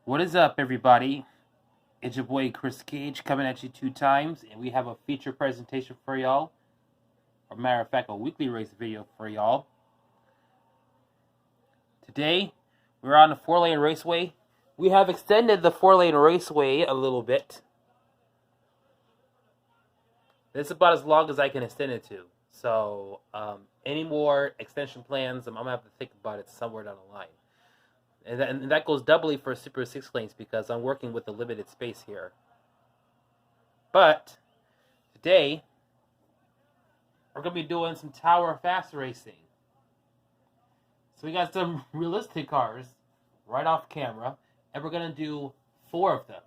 What is up, everybody? It's your boy Chris Cage coming at you 2 times, and we have a feature presentation for y'all. Or matter of fact, a weekly race video for y'all. Today, we're on the 4-lane raceway. We have extended the 4-lane raceway a little bit. This is about as long as I can extend it to. So, any more extension plans, I'm gonna have to think about it somewhere down the line. And that goes doubly for Super 6 lanes because I'm working with the limited space here. But today, we're going to be doing some tower fast racing. So we got some realistic cars right off camera, and we're going to do 4 of them.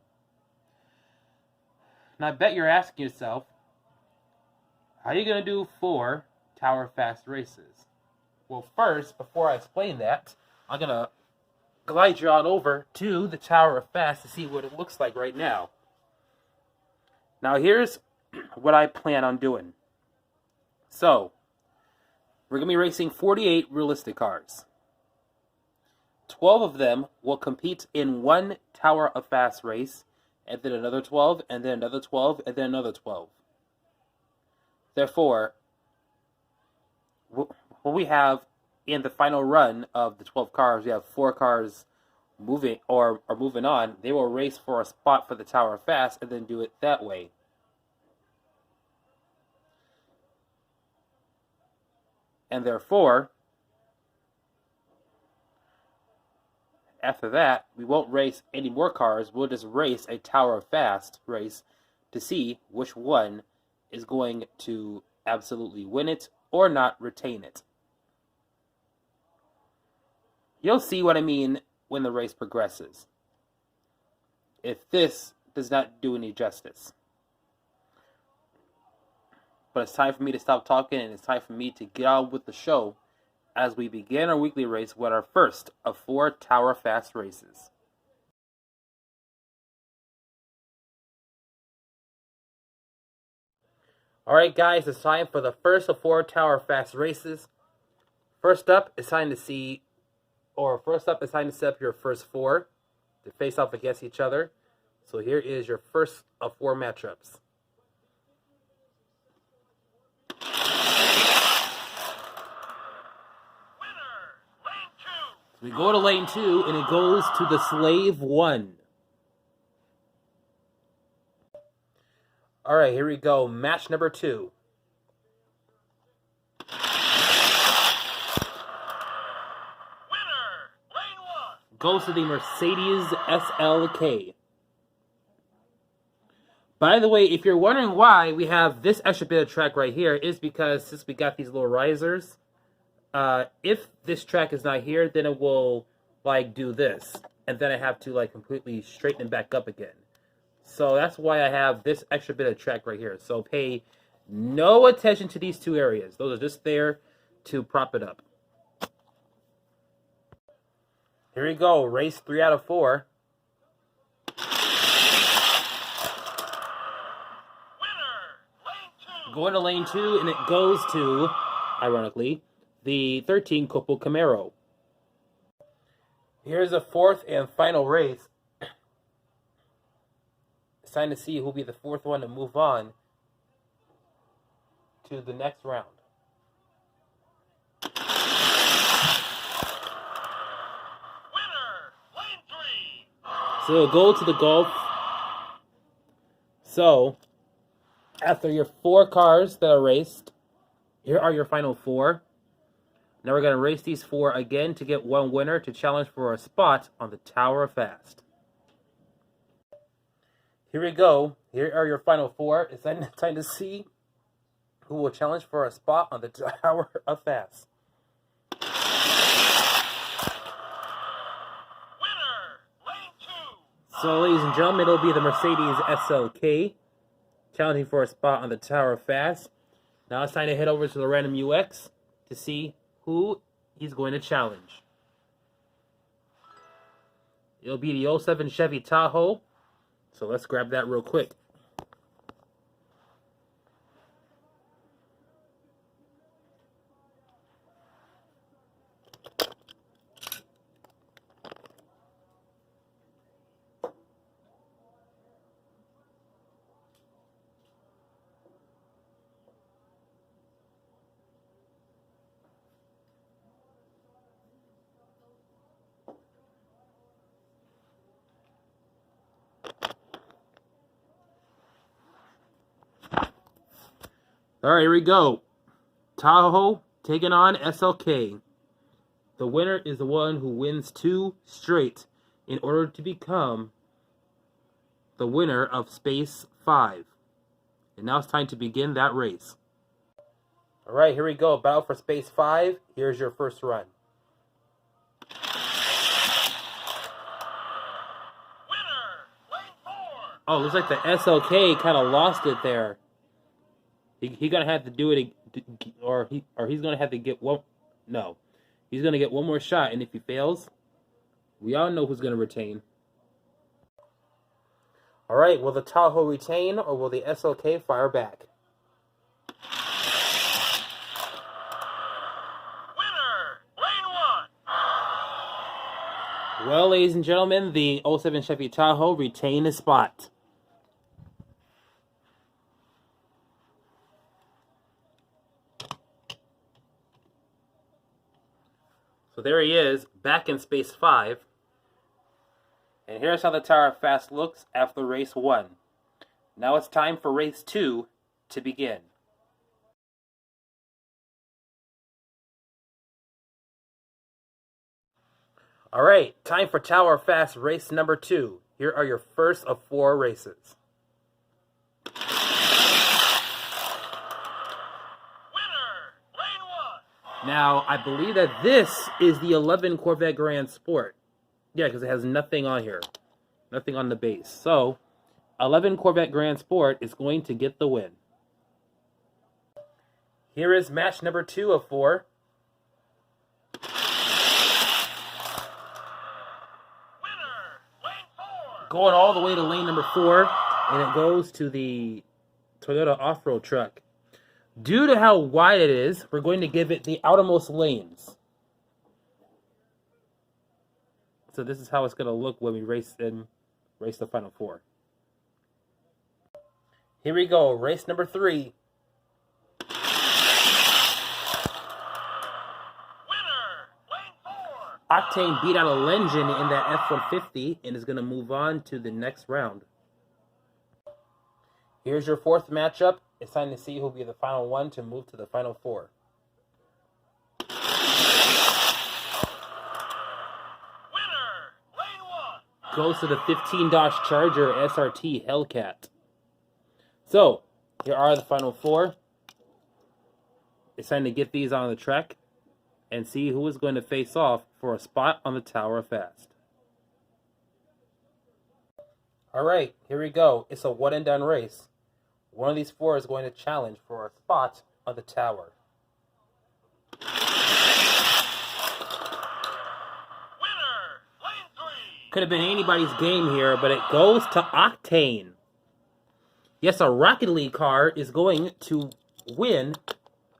Now I bet you're asking yourself, how are you going to do 4 tower fast races? Well, first, before I explain that, I'm going to glide you on over to the Tower of Fast to see what it looks like right now. Now here's what I plan on doing. So, we're going to be racing 48 realistic cars. 12 of them will compete in one Tower of Fast race, and then another 12, and then another 12, and then another 12. Therefore, what we have in the final run of the 12 cars, we have 4 cars moving or moving on. They will race for a spot for the Tower of Fast and then do it that way. And therefore, after that, we won't race any more cars. We'll just race a Tower of Fast race to see which one is going to absolutely win it or not retain it. You'll see what I mean when the race progresses, if this does not do any justice. But it's time for me to stop talking, and it's time for me to get on with the show as we begin our weekly race with our first of 4 Tower Fast races. Alright guys, it's time for the first of 4 Tower Fast races. First up, it's time to set up your first 4 to face off against each other. So here is your first of 4 matchups. So we go to lane 2, and it goes to the Slave 1. Alright, here we go. Match number 2. Goes to the Mercedes SLK. By the way, if you're wondering why we have this extra bit of track right here, is because since we got these little risers, if this track is not here, then it will do this, and then I have to completely straighten it back up again. So that's why I have this extra bit of track right here. So pay no attention to these 2 areas. Those are just there to prop it up. Here we go, race 3 out of 4. Going to lane 2, and it goes to, ironically, the 13 Copo Camaro. Here's the 4th and final race. It's time to see who will be the 4th one to move on to the next round. So we'll go to the Gulf. So, after your 4 cars that are raced, here are your final 4. Now we're going to race these 4 again to get 1 winner to challenge for a spot on the Tower of Fast. Here we go. Here are your final 4. It's time to see who will challenge for a spot on the Tower of Fast. So, ladies and gentlemen, it'll be the Mercedes SLK challenging for a spot on the Tower of Fast. Now it's time to head over to the Random UX to see who he's going to challenge. It'll be the 07 Chevy Tahoe. So let's grab that real quick. All right, here we go. Tahoe taking on SLK. The winner is the one who wins 2 straight in order to become the winner of Space 5. And now it's time to begin that race. All right, here we go. Battle for Space 5. Here's your first run. Oh, looks like the SLK kind of lost it there. He gonna have to do it, or he's gonna have to get one. No, he's gonna get one more shot, and if he fails, we all know who's gonna retain. All right, will the Tahoe retain, or will the SLK fire back? Winner, lane 1. Well, ladies and gentlemen, the 07 Chevy Tahoe retained his spot. So there he is, back in Space 5. And here's how the Tower of Fast looks after race 1. Now it's time for race 2 to begin. All right, time for Tower of Fast race number 2. Here are your first of 4 races. Now, I believe that this is the 11 Corvette Grand Sport. Yeah, because it has nothing on here. Nothing on the base. So, 11 Corvette Grand Sport is going to get the win. Here is match number 2 of 4. Going all the way to lane number 4, and it goes to the Toyota off-road truck. Due to how wide it is, we're going to give it the outermost lanes. So this is how it's going to look when we race the final 4. Here we go, race number 3. Octane beat out a Legend in that F-150 and is going to move on to the next round. Here's your 4th matchup. It's time to see who will be the final one to move to the final 4. Winner, lane 1. Goes to the 15 Dodge Charger SRT Hellcat. So, here are the final 4. It's time to get these on the track and see who is going to face off for a spot on the Tower of Fast. All right, here we go. It's a one and done race. One of these 4 is going to challenge for a spot on the tower. Winner, lane 3. Could have been anybody's game here, but it goes to Octane. Yes, a Rocket League car is going to win,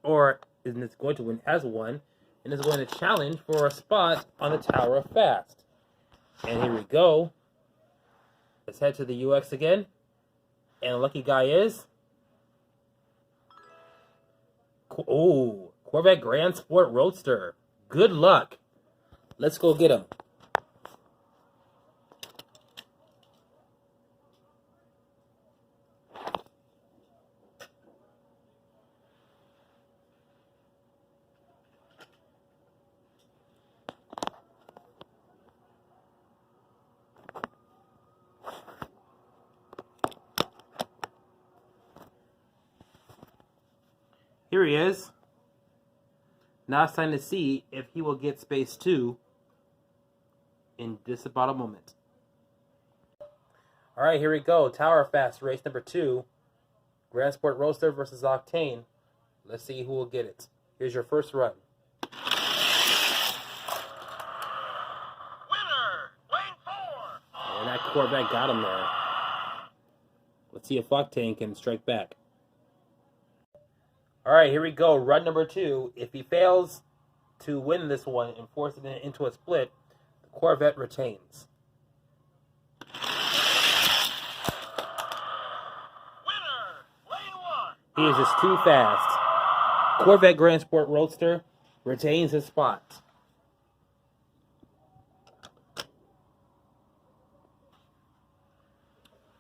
or is going to win, has won, and is going to challenge for a spot on the Tower of Fast. And here we go. Let's head to the UX again. And the lucky guy is... Oh, Corvette Grand Sport Roadster. Good luck. Let's go get him. Here he is. Now it's time to see if he will get Space 2 in just about a moment. All right, here we go. Tower Fast race number 2. Grand Sport Roadster versus Octane. Let's see who will get it. Here's your first run. Winner, lane 4. And that Corvette got him there. Let's see if Octane can strike back. All right, here we go. Run number 2. If he fails to win this one and force it into a split, the Corvette retains. Winner, lane 1. He is just too fast. Corvette Grand Sport Roadster retains his spot.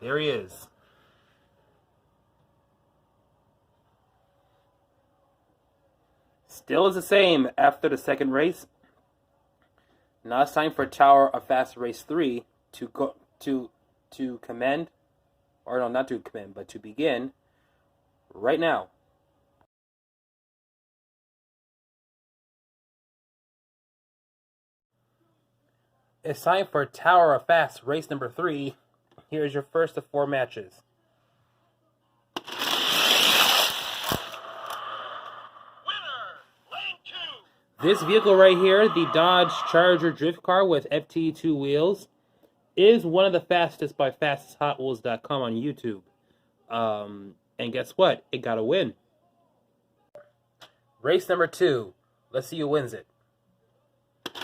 There he is. Still is the same after the second race. Now it's time for Tower of Fast Race 3 to go to commend, or no, not to commend, but to begin right now. It's time for Tower of Fast Race number 3. Here's your first of 4 matches. This vehicle right here, the Dodge Charger drift car with FT2 wheels, is one of the fastest by fastesthotwheels.com on YouTube. And guess what? It got a win. Race number 2. Let's see who wins it. Winner,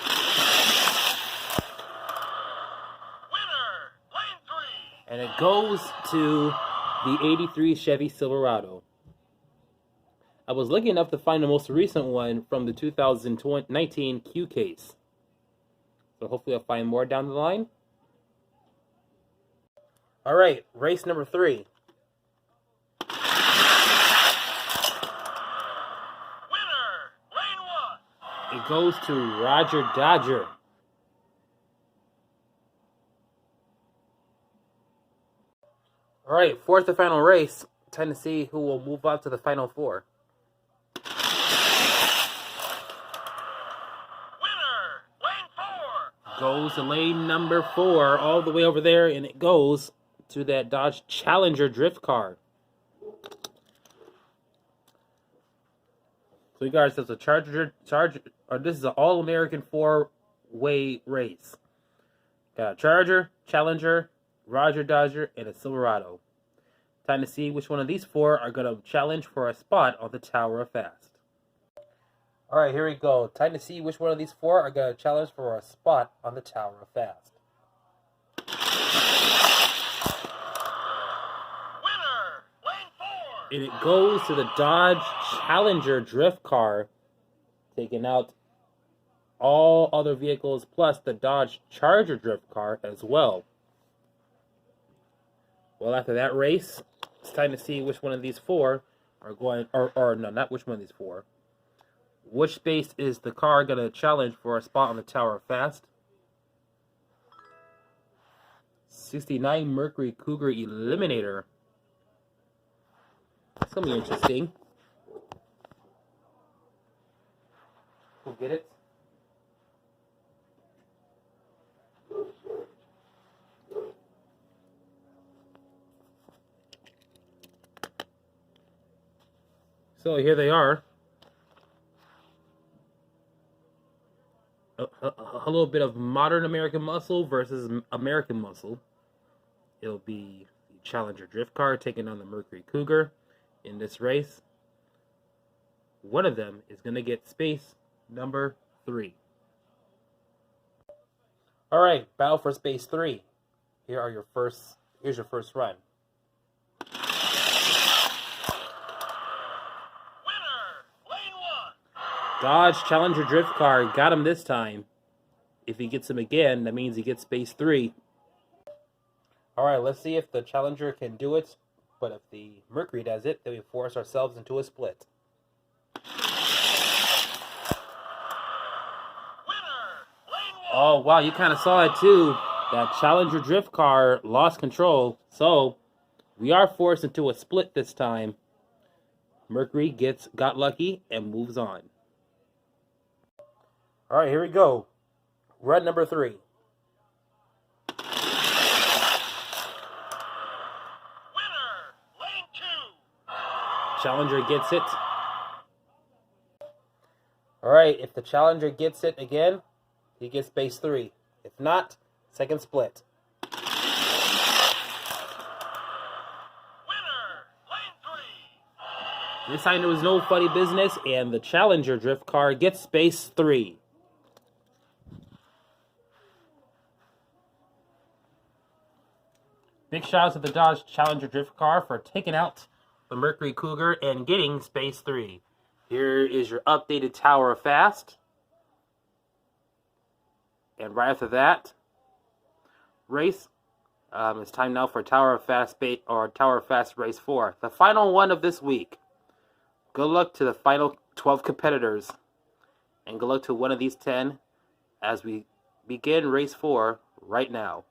lane 3. And it goes to the 83 Chevy Silverado. I was lucky enough to find the most recent one from the 2019 Q case. So hopefully I'll find more down the line. Alright, race number 3. Winner, lane 1. It goes to Roger Dodger. Alright, fourth and final race. Time to see who will move on to the final 4. Goes to lane number 4, all the way over there, and it goes to that Dodge Challenger drift car. So you guys, this is a Charger, or this is an all-American 4-way race. Got a Charger, Challenger, Roger Dodger, and a Silverado. Time to see which one of these 4 are going to challenge for a spot on the Tower of Fast. Alright, here we go. Time to see which one of these 4 are going to challenge for a spot on the Tower of Fast. Winner, lane 4. And it goes to the Dodge Challenger drift car, taking out all other vehicles plus the Dodge Charger drift car as well. Well, after that race, it's time to see which one of these 4 are going, or no, not which one of these 4. Which space is the car going to challenge for a spot on the Tower of Fast? 69 Mercury Cougar Eliminator. That's going to be interesting. We'll get it. So here they are. A little bit of modern American muscle versus American muscle. It'll be the Challenger drift car taking on the Mercury Cougar in this race. One of them is going to get space number 3. All right, battle for space 3. Here's your first run. Dodge Challenger drift car got him this time. If he gets him again, that means he gets space 3. Alright, let's see if the Challenger can do it. But if the Mercury does it, then we force ourselves into a split. Oh, wow, you kind of saw it too. That Challenger drift car lost control. So, we are forced into a split this time. Mercury got lucky and moves on. All right, here we go. Run number 3. Winner, lane 2. Challenger gets it. All right, if the Challenger gets it again, he gets space 3. If not, second split. Winner, lane 3. This time there was no funny business, and the Challenger drift car gets space 3. Big shout out to the Dodge Challenger drift car for taking out the Mercury Cougar and getting space 3. Here is your updated Tower of Fast. And right after that race, it's time now for Tower of Fast Race 4, the final one of this week. good luck to the final 12 competitors. And good luck to one of these 10 as we begin race 4 right now.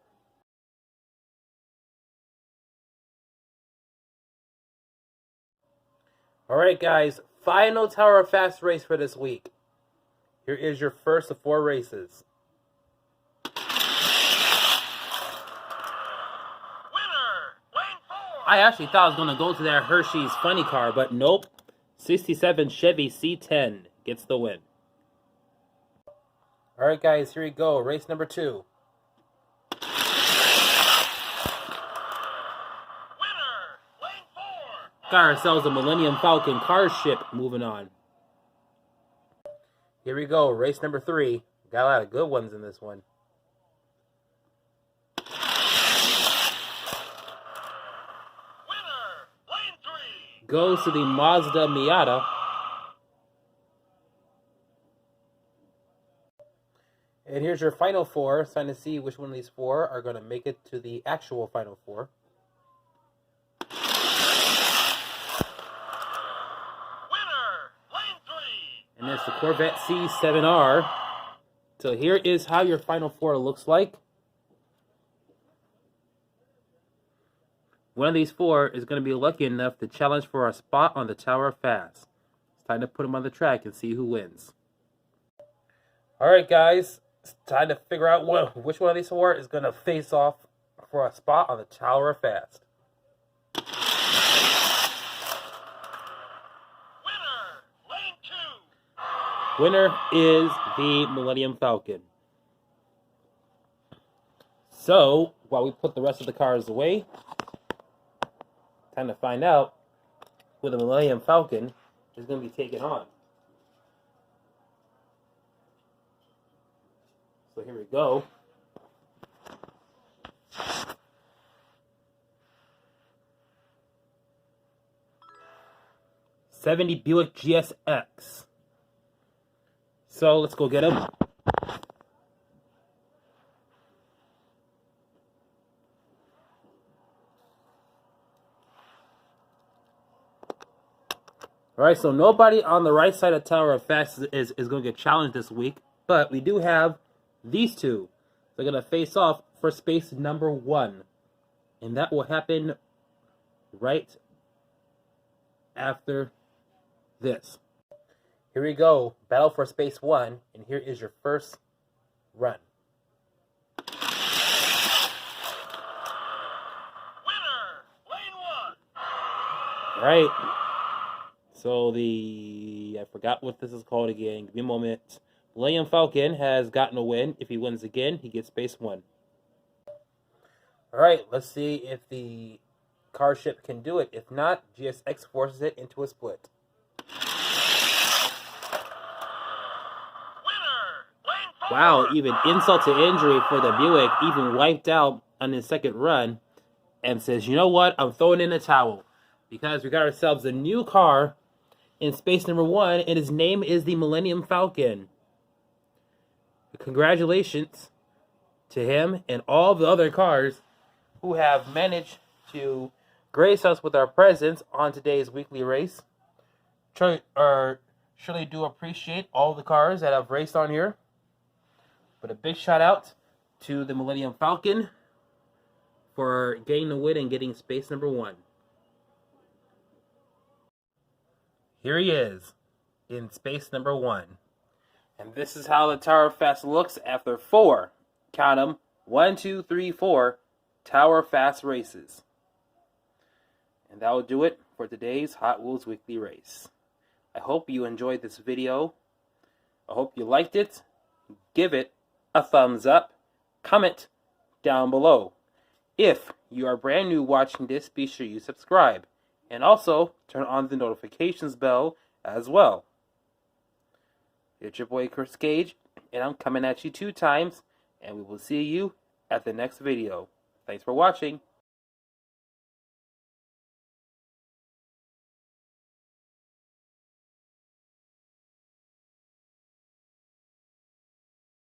Alright guys, final Tower of Fast race for this week. Here is your first of 4 races. I actually thought I was going to go to that Hershey's funny car, but nope. 67 Chevy C10 gets the win. Alright guys, here we go. Race number 2. Winner, lane 4. Got ourselves a Millennium Falcon car ship moving on. Here we go. Race number 3. Got a lot of good ones in this one. Goes to the Mazda Miata. And here's your final 4. It's time to see which one of these 4 are going to make it to the actual final 4. Winner, lane 3. And it's the Corvette C7R. So here is how your final 4 looks like. One of these 4 is going to be lucky enough to challenge for a spot on the Tower of Fast. It's time to put them on the track and see who wins. Alright guys, it's time to figure out which one of these 4 is going to face off for a spot on the Tower of Fast. Winner, lane 2. Winner is the Millennium Falcon. So, while we put the rest of the cars away, time to find out who the Millennium Falcon is going to be taking on. So here we go. '70 Buick GSX. So let's go get him. Alright, so nobody on the right side of Tower of Fast is going to get challenged this week. But we do have these 2. They're going to face off for space number 1. And that will happen right after this. Here we go. Battle for space 1. And here is your first run. Winner, lane 1. Alright. So I forgot what this is called again. Give me a moment. Millennium Falcon has gotten a win. If he wins again, he gets space 1. Alright, let's see if the car ship can do it. If not, GSX forces it into a split. Winner, lane 4. Wow, even insult to injury for the Buick, even wiped out on his second run, and says, you know what, I'm throwing in a towel. Because we got ourselves a new car in space number 1, and his name is the Millennium Falcon. Congratulations to him and all the other cars who have managed to grace us with our presence on today's weekly race. Surely do appreciate all the cars that have raced on here. But a big shout out to the Millennium Falcon for getting the win and getting space number 1. Here he is in space number 1. And this is how the Tower of Fast looks after 4, count them, 1, 2, 3, 4 Tower of Fast races. And that will do it for today's Hot Wheels Weekly Race. I hope you enjoyed this video. I hope you liked it. Give it a thumbs up. Comment down below. If you are brand new watching this, be sure you subscribe. And also, turn on the notifications bell as well. It's your boy Chris Gage, and I'm coming at you 2 times, and we will see you at the next video. Thanks for watching.